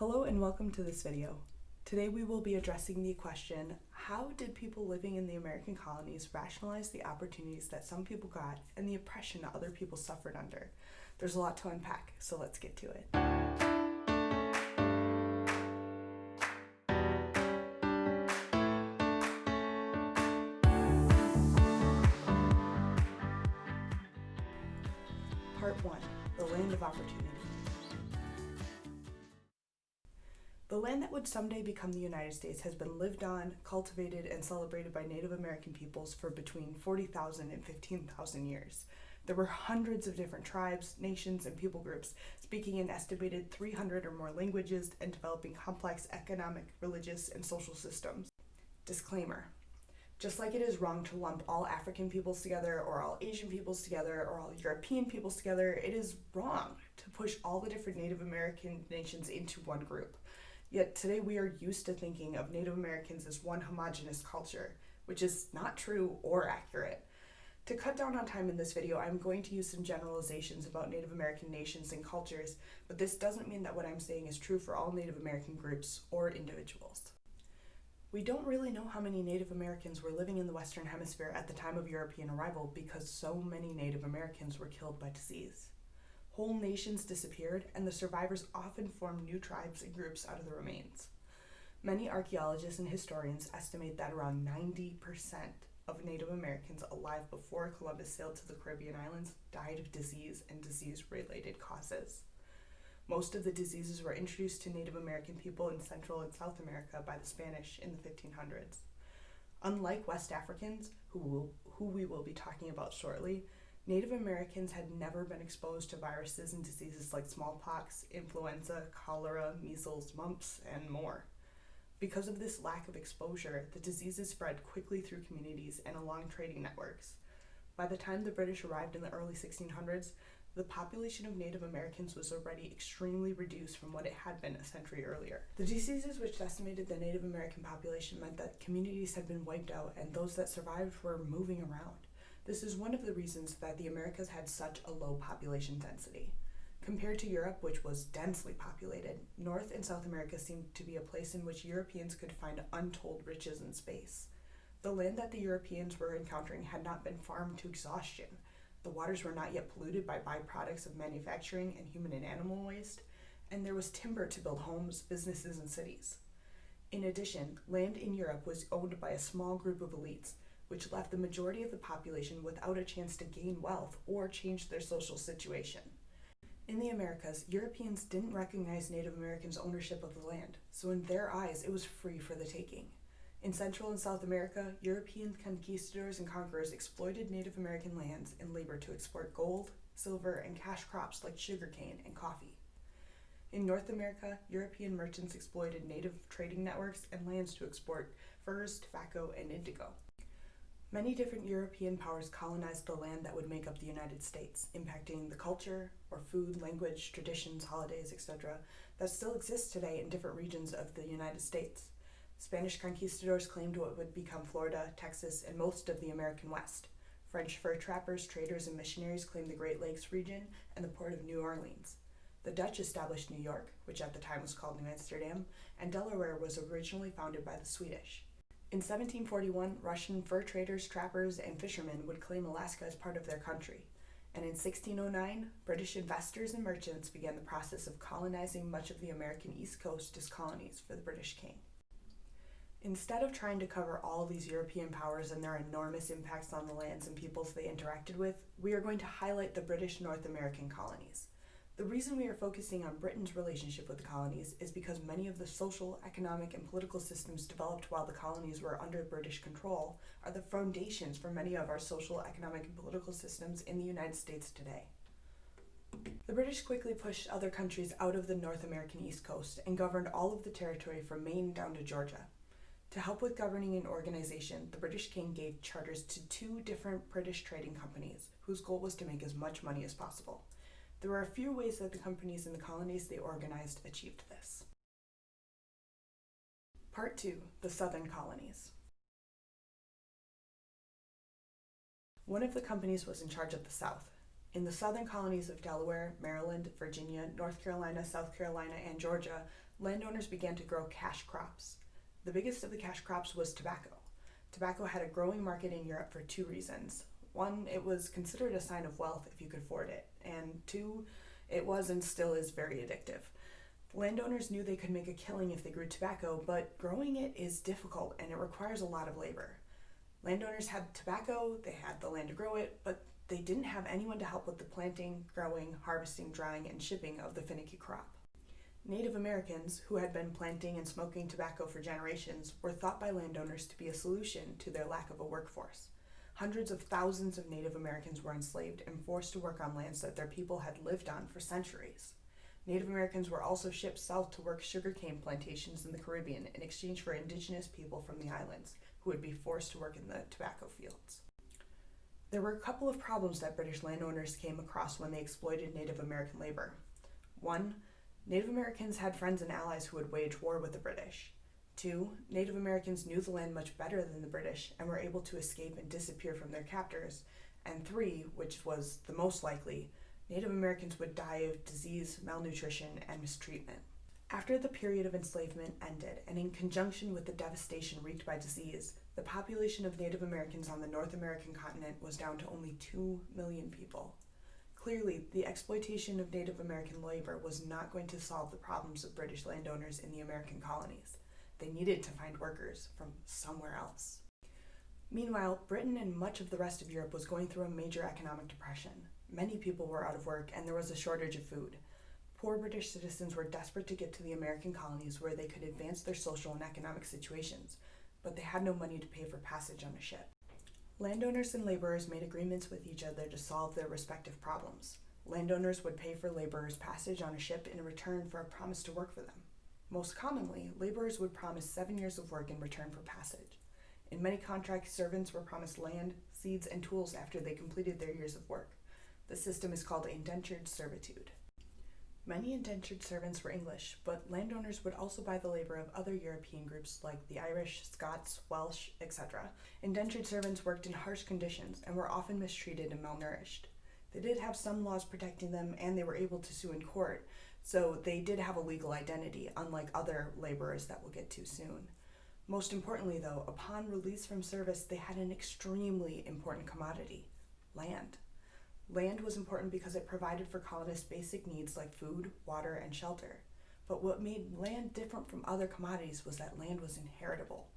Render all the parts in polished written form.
Hello and welcome to this video. Today we will be addressing the question, how did people living in the American colonies rationalize the opportunities that some people got and the oppression that other people suffered under? There's a lot to unpack, so let's get to it. Part 1. The Land of Opportunity. The land that would someday become the United States has been lived on, cultivated, and celebrated by Native American peoples for between 40,000 and 15,000 years. There were hundreds of different tribes, nations, and people groups speaking an estimated 300 or more languages and developing complex economic, religious, and social systems. Disclaimer. Just like it is wrong to lump all African peoples together, or all Asian peoples together, or all European peoples together, it is wrong to push all the different Native American nations into one group. Yet today we are used to thinking of Native Americans as one homogeneous culture, which is not true or accurate. To cut down on time in this video, I'm going to use some generalizations about Native American nations and cultures, but this doesn't mean that what I'm saying is true for all Native American groups or individuals. We don't really know how many Native Americans were living in the Western Hemisphere at the time of European arrival because so many Native Americans were killed by disease. Whole nations disappeared, and the survivors often formed new tribes and groups out of the remains. Many archaeologists and historians estimate that around 90% of Native Americans alive before Columbus sailed to the Caribbean islands died of disease and disease-related causes. Most of the diseases were introduced to Native American people in Central and South America by the Spanish in the 1500s. Unlike West Africans, who we will be talking about shortly, Native Americans had never been exposed to viruses and diseases like smallpox, influenza, cholera, measles, mumps, and more. Because of this lack of exposure, the diseases spread quickly through communities and along trading networks. By the time the British arrived in the early 1600s, the population of Native Americans was already extremely reduced from what it had been a century earlier. The diseases which decimated the Native American population meant that communities had been wiped out and those that survived were moving around. This is one of the reasons that the Americas had such a low population density. Compared to Europe, which was densely populated, North and South America seemed to be a place in which Europeans could find untold riches and space. The land that the Europeans were encountering had not been farmed to exhaustion. The waters were not yet polluted by byproducts of manufacturing and human and animal waste, and there was timber to build homes, businesses, and cities. In addition, land in Europe was owned by a small group of elites, which left the majority of the population without a chance to gain wealth or change their social situation. In the Americas, Europeans didn't recognize Native Americans' ownership of the land, so in their eyes it was free for the taking. In Central and South America, European conquistadors and conquerors exploited Native American lands and labor to export gold, silver, and cash crops like sugarcane and coffee. In North America, European merchants exploited native trading networks and lands to export furs, tobacco, and indigo. Many different European powers colonized the land that would make up the United States, impacting the culture, or food, language, traditions, holidays, etc., that still exist today in different regions of the United States. Spanish conquistadors claimed what would become Florida, Texas, and most of the American West. French fur trappers, traders, and missionaries claimed the Great Lakes region and the port of New Orleans. The Dutch established New York, which at the time was called New Amsterdam, and Delaware was originally founded by the Swedish. In 1741, Russian fur traders, trappers, and fishermen would claim Alaska as part of their country. And in 1609, British investors and merchants began the process of colonizing much of the American East Coast as colonies for the British king. Instead of trying to cover all these European powers and their enormous impacts on the lands and peoples they interacted with, we are going to highlight the British North American colonies. The reason we are focusing on Britain's relationship with the colonies is because many of the social, economic, and political systems developed while the colonies were under British control are the foundations for many of our social, economic, and political systems in the United States today. The British quickly pushed other countries out of the North American East Coast and governed all of the territory from Maine down to Georgia. To help with governing and organization, the British king gave charters to 2 different British trading companies, whose goal was to make as much money as possible. There were a few ways that the companies in the colonies they organized achieved this. Part 2. The Southern Colonies. One of the companies was in charge of the South. In the southern colonies of Delaware, Maryland, Virginia, North Carolina, South Carolina, and Georgia, landowners began to grow cash crops. The biggest of the cash crops was tobacco. Tobacco had a growing market in Europe for two reasons. One, it was considered a sign of wealth if you could afford it, and two, it was and still is very addictive. Landowners knew they could make a killing if they grew tobacco, but growing it is difficult and it requires a lot of labor. Landowners had tobacco, they had the land to grow it, but they didn't have anyone to help with the planting, growing, harvesting, drying, and shipping of the finicky crop. Native Americans, who had been planting and smoking tobacco for generations, were thought by landowners to be a solution to their lack of a workforce. Hundreds of thousands of Native Americans were enslaved and forced to work on lands that their people had lived on for centuries. Native Americans were also shipped south to work sugarcane plantations in the Caribbean in exchange for indigenous people from the islands, who would be forced to work in the tobacco fields. There were a couple of problems that British landowners came across when they exploited Native American labor. One, Native Americans had friends and allies who would wage war with the British. Two, Native Americans knew the land much better than the British and were able to escape and disappear from their captors. And three, which was the most likely, Native Americans would die of disease, malnutrition, and mistreatment. After the period of enslavement ended, and in conjunction with the devastation wreaked by disease, the population of Native Americans on the North American continent was down to only 2 million people. Clearly, the exploitation of Native American labor was not going to solve the problems of British landowners in the American colonies. They needed to find workers from somewhere else. Meanwhile, Britain and much of the rest of Europe was going through a major economic depression. Many people were out of work and there was a shortage of food. Poor British citizens were desperate to get to the American colonies where they could advance their social and economic situations, but they had no money to pay for passage on a ship. Landowners and laborers made agreements with each other to solve their respective problems. Landowners would pay for laborers' passage on a ship in return for a promise to work for them. Most commonly, laborers would promise 7 years of work in return for passage. In many contracts, servants were promised land, seeds, and tools after they completed their years of work. The system is called indentured servitude. Many indentured servants were English, but landowners would also buy the labor of other European groups like the Irish, Scots, Welsh, etc. Indentured servants worked in harsh conditions and were often mistreated and malnourished. They did have some laws protecting them and they were able to sue in court, so they did have a legal identity, unlike other laborers that we'll get to soon. Most importantly though, upon release from service, they had an extremely important commodity: land. Land was important because it provided for colonists' basic needs like food, water, and shelter. But what made land different from other commodities was that land was inheritable.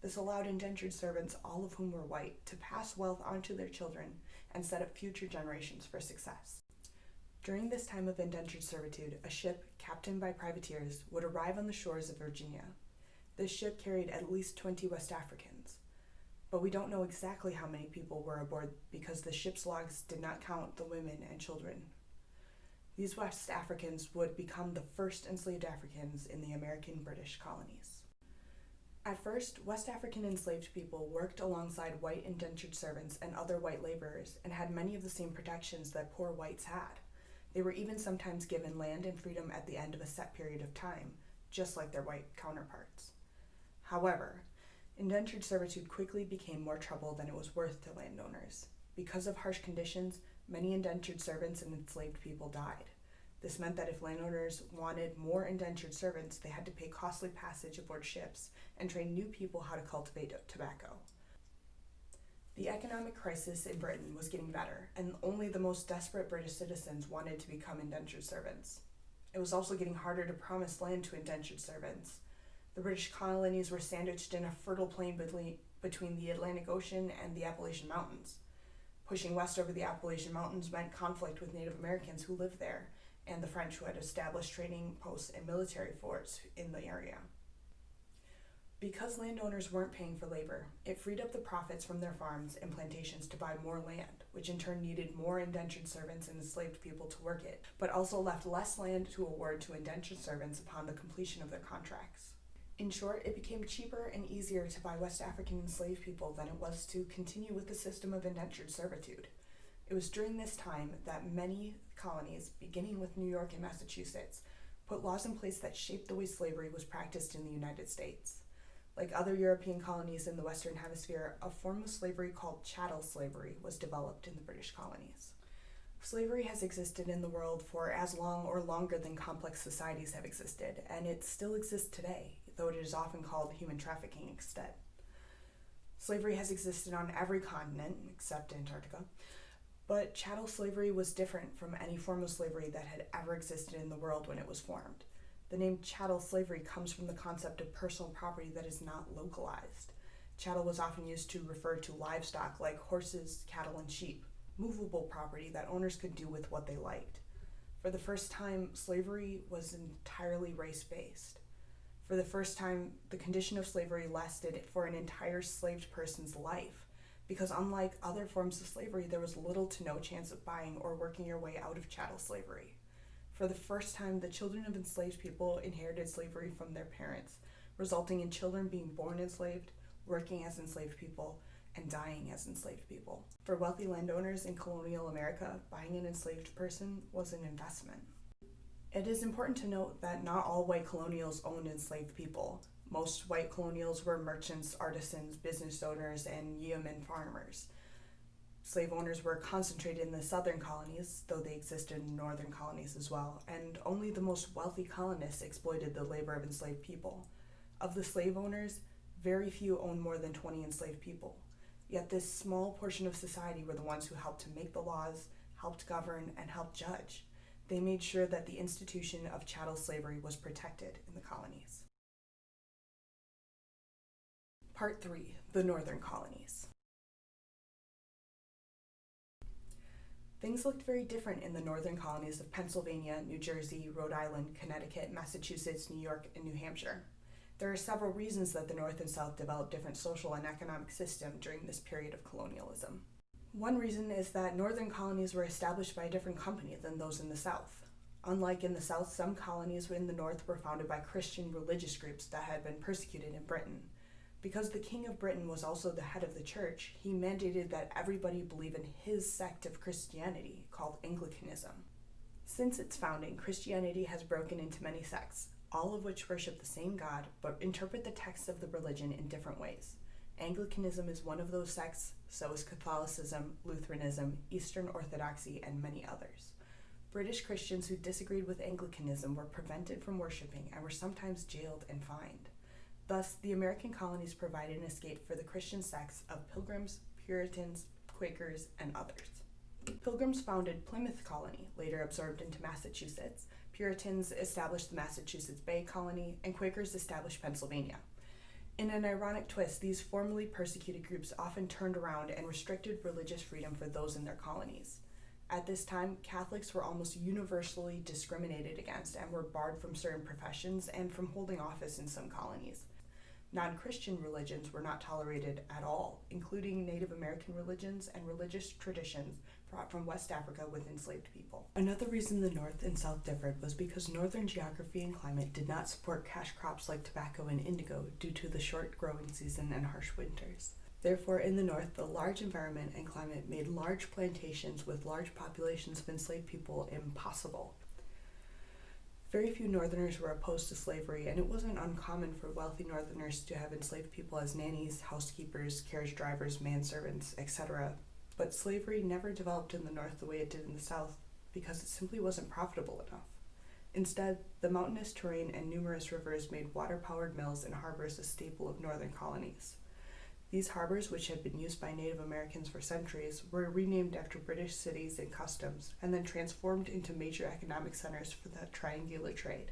This allowed indentured servants, all of whom were white, to pass wealth on to their children and set up future generations for success. During this time of indentured servitude, a ship, captained by privateers, would arrive on the shores of Virginia. This ship carried at least 20 West Africans. But we don't know exactly how many people were aboard because the ship's logs did not count the women and children. These West Africans would become the first enslaved Africans in the American British colonies. At first, West African enslaved people worked alongside white indentured servants and other white laborers and had many of the same protections that poor whites had. They were even sometimes given land and freedom at the end of a set period of time, just like their white counterparts. However, indentured servitude quickly became more trouble than it was worth to landowners. Because of harsh conditions, many indentured servants and enslaved people died. This meant that if landowners wanted more indentured servants, they had to pay costly passage aboard ships and train new people how to cultivate tobacco. The economic crisis in Britain was getting better, and only the most desperate British citizens wanted to become indentured servants. It was also getting harder to promise land to indentured servants. The British colonies were sandwiched in a fertile plain between the Atlantic Ocean and the Appalachian Mountains. Pushing west over the Appalachian Mountains meant conflict with Native Americans who lived there, and the French who had established trading posts and military forts in the area. Because landowners weren't paying for labor, it freed up the profits from their farms and plantations to buy more land, which in turn needed more indentured servants and enslaved people to work it, but also left less land to award to indentured servants upon the completion of their contracts. In short, it became cheaper and easier to buy West African enslaved people than it was to continue with the system of indentured servitude. It was during this time that many colonies, beginning with New York and Massachusetts, put laws in place that shaped the way slavery was practiced in the United States. Like other European colonies in the Western Hemisphere, a form of slavery called chattel slavery was developed in the British colonies. Slavery has existed in the world for as long or longer than complex societies have existed, and it still exists today, though it is often called human trafficking instead. Slavery has existed on every continent except Antarctica, but chattel slavery was different from any form of slavery that had ever existed in the world when it was formed. The name chattel slavery comes from the concept of personal property that is not localized. Chattel was often used to refer to livestock like horses, cattle, and sheep, movable property that owners could do with what they liked. For the first time, slavery was entirely race-based. For the first time, the condition of slavery lasted for an entire enslaved person's life, because unlike other forms of slavery, there was little to no chance of buying or working your way out of chattel slavery. For the first time, the children of enslaved people inherited slavery from their parents, resulting in children being born enslaved, working as enslaved people, and dying as enslaved people. For wealthy landowners in colonial America, buying an enslaved person was an investment. It is important to note that not all white colonials owned enslaved people. Most white colonials were merchants, artisans, business owners, and yeoman farmers. Slave owners were concentrated in the southern colonies, though they existed in northern colonies as well, and only the most wealthy colonists exploited the labor of enslaved people. Of the slave owners, very few owned more than 20 enslaved people. Yet this small portion of society were the ones who helped to make the laws, helped govern, and helped judge. They made sure that the institution of chattel slavery was protected in the colonies. Part 3. The Northern Colonies. Things looked very different in the northern colonies of Pennsylvania, New Jersey, Rhode Island, Connecticut, Massachusetts, New York, and New Hampshire. There are several reasons that the North and South developed different social and economic systems during this period of colonialism. One reason is that northern colonies were established by a different company than those in the South. Unlike in the South, some colonies in the North were founded by Christian religious groups that had been persecuted in Britain. Because the King of Britain was also the head of the church, he mandated that everybody believe in his sect of Christianity, called Anglicanism. Since its founding, Christianity has broken into many sects, all of which worship the same God, but interpret the texts of the religion in different ways. Anglicanism is one of those sects, so is Catholicism, Lutheranism, Eastern Orthodoxy, and many others. British Christians who disagreed with Anglicanism were prevented from worshiping and were sometimes jailed and fined. Thus, the American colonies provided an escape for the Christian sects of Pilgrims, Puritans, Quakers, and others. Pilgrims founded Plymouth Colony, later absorbed into Massachusetts. Puritans established the Massachusetts Bay Colony, and Quakers established Pennsylvania. In an ironic twist, these formerly persecuted groups often turned around and restricted religious freedom for those in their colonies. At this time, Catholics were almost universally discriminated against and were barred from certain professions and from holding office in some colonies. Non-Christian religions were not tolerated at all, including Native American religions and religious traditions brought from West Africa with enslaved people. Another reason the North and South differed was because northern geography and climate did not support cash crops like tobacco and indigo due to the short growing season and harsh winters. Therefore, in the North, the large environment and climate made large plantations with large populations of enslaved people impossible. Very few Northerners were opposed to slavery, and it wasn't uncommon for wealthy Northerners to have enslaved people as nannies, housekeepers, carriage drivers, manservants, etc. But slavery never developed in the North the way it did in the South because it simply wasn't profitable enough. Instead, the mountainous terrain and numerous rivers made water-powered mills and harbors a staple of northern colonies. These harbors, which had been used by Native Americans for centuries, were renamed after British cities and customs, and then transformed into major economic centers for the triangular trade.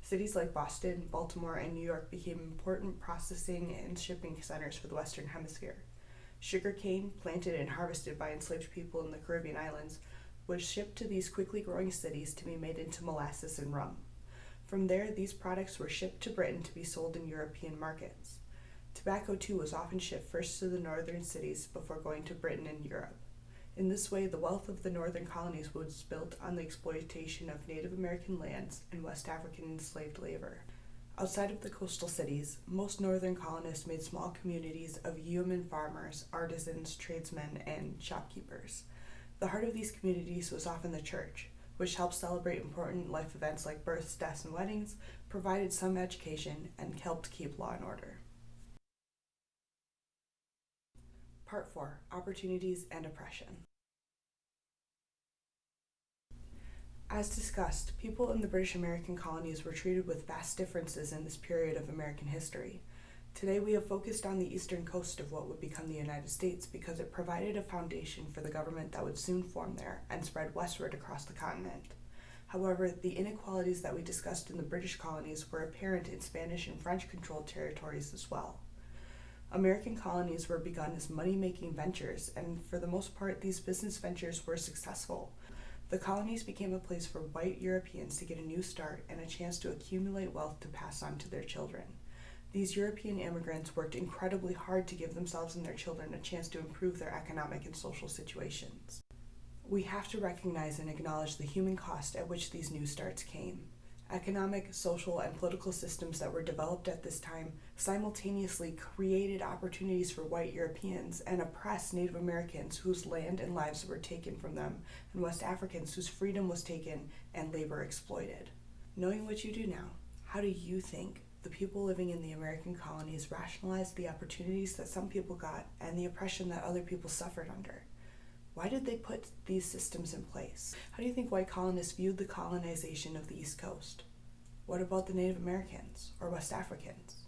Cities like Boston, Baltimore, and New York became important processing and shipping centers for the Western Hemisphere. Sugarcane, planted and harvested by enslaved people in the Caribbean islands, was shipped to these quickly growing cities to be made into molasses and rum. From there, these products were shipped to Britain to be sold in European markets. Tobacco, too, was often shipped first to the northern cities before going to Britain and Europe. In this way, the wealth of the northern colonies was built on the exploitation of Native American lands and West African enslaved labor. Outside of the coastal cities, most northern colonists made small communities of yeoman farmers, artisans, tradesmen, and shopkeepers. The heart of these communities was often the church, which helped celebrate important life events like births, deaths, and weddings, provided some education, and helped keep law and order. Part 4. Opportunities and Oppression. As discussed, people in the British American colonies were treated with vast differences in this period of American history. Today we have focused on the eastern coast of what would become the United States because it provided a foundation for the government that would soon form there and spread westward across the continent. However, the inequalities that we discussed in the British colonies were apparent in Spanish and French-controlled territories as well. American colonies were begun as money-making ventures, and for the most part, these business ventures were successful. The colonies became a place for white Europeans to get a new start and a chance to accumulate wealth to pass on to their children. These European immigrants worked incredibly hard to give themselves and their children a chance to improve their economic and social situations. We have to recognize and acknowledge the human cost at which these new starts came. Economic, social, and political systems that were developed at this time simultaneously created opportunities for white Europeans and oppressed Native Americans whose land and lives were taken from them, and West Africans whose freedom was taken and labor exploited. Knowing what you do now, how do you think the people living in the American colonies rationalized the opportunities that some people got and the oppression that other people suffered under? Why did they put these systems in place? How do you think white colonists viewed the colonization of the East Coast? What about the Native Americans or West Africans?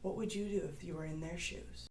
What would you do if you were in their shoes?